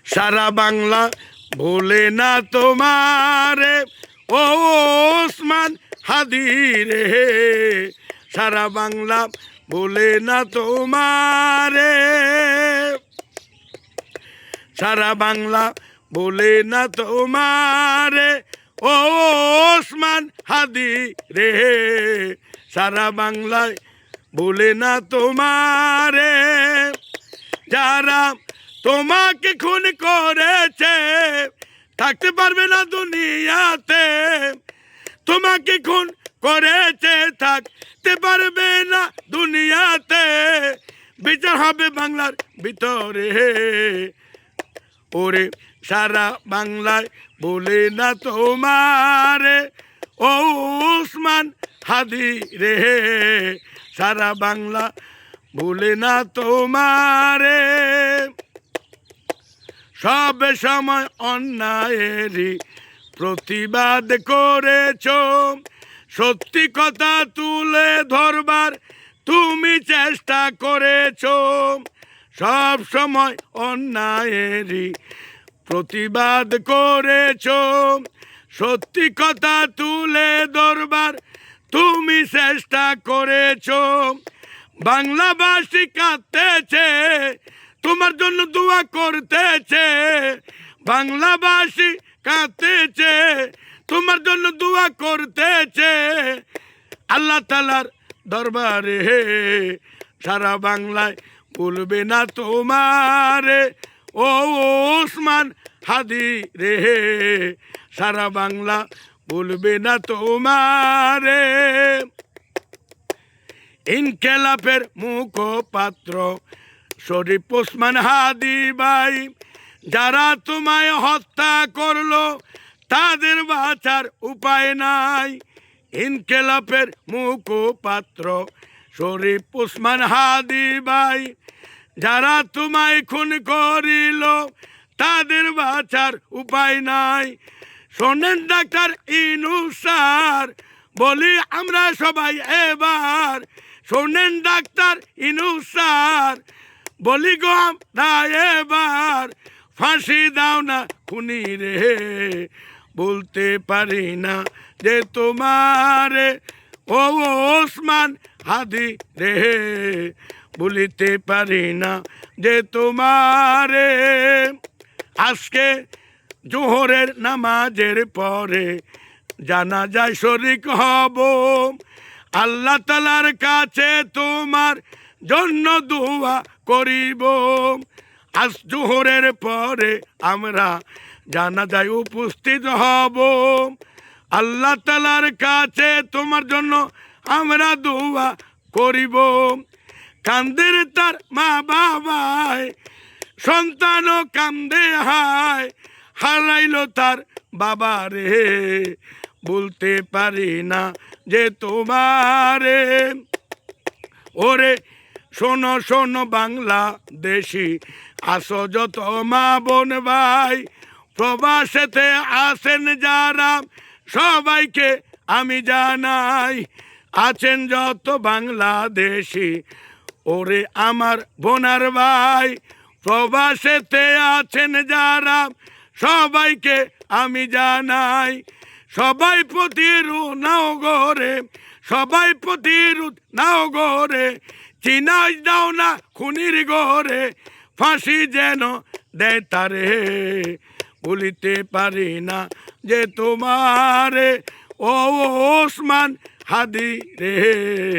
সারা বাংলা ভোলে না তোমারে ও ওসমান হাদি রে, সারা বাংলা ভোলে না তোমারে, সারা বাংলা ভোলে না তোমারে ও ওসমান হাদি রে, সারা বাংলায় ভোলে না তোমারে। যারা তোমাকে খুন করেছে থাকতে পারবে না দুনিয়াতে, তোমাকে খুন করেছে থাকতে পারবে না দুনিয়াতে, বিচার হবে বাংলার ভিতরে। ওরে সারা বাংলায় বলে না তোমারে ও ওসমান হাদি রে, সারা বাংলা ভুলে না তোমারে। সব সময় অন্যায়েরই প্রতিবাদ করেছ, সত্যি কথা তুলে ধরবার তুমি চেষ্টা করেছ। সব সময় অন্যায়েরই প্রতিবাদ করেছ, সত্যি কথা তুলে ধরবার তুমি চেষ্টা করেছ। বাংলাবাসী কাঁদতেছে তোমার জন্য দোয়া করতেছে, বাংলাবাসী কাঁদতেছে তোমার জন্য দোয়া করতেছে। আল্লাহ তাআলার দরবারে সারা বাংলায় ভুলবে না তোমারে ও ওসমান হাদি রে, সারা বাংলা ভুলবে না তোমারে। ইনকেলাবের মুখপাত্র শরীফ ওসমান হাদি ভাই, যারা তোমায় হত্যা করলো তাদের বাঁচার উপায় নাই। ইনকেলাবের মুখপাত্র শরীফ ওসমান হাদি ভাই, যারা তোমায় খুন করিল তাদের বাঁচার উপায় নাই। শোনেন ডাক্তার ইউনূস স্যার, বলি আমরা সবাই এবার, শোনেন ডাক্তার ইউনূস স্যার, বলি গো আমরা এবার, ফাঁসি দাও না খুনি রে, বলতে পারি না যে তোমারে ও ওসমান হাদি রে, বলিতে পারি না যে তোমারে। আজকে জোহরের নামাজের পরে জানাজায় শরীক হব, আল্লাহ তাআলার কাছে তোমার জন্য দোয়া করিব। আজ জোহরের পরে আমরা জানাজায় উপস্থিত হব, আল্লাহ তাআলার কাছে তোমার জন্য আমরা দোয়া করিব। কান্দের তার মা বাবায়, সন্তানও কান্দে হায়, হারাইল তার বাবা রে, বলতে পারি না যে তোমারে। ওরে শোনো শোনো বাংলাদেশি, আসো যত মা বোন ভাই, প্রবাসেতে আসেন যারা সবাইকে আমি জানাই। আছেন যত বাংলাদেশি ওরে আমার বোনার ভাই, প্রবাসেতে আছেন যারা সবাইকে আমি জানাই। সবাই প্রতিরোধ নাও গরে, সবাই প্রতিরোধ নাও গরে, চিনাই দাও না খুনির গরে, ফাঁসি যেন দেয় তারে, বলিতে পারি না যে তোমারে ও ওসমান হাদি রে।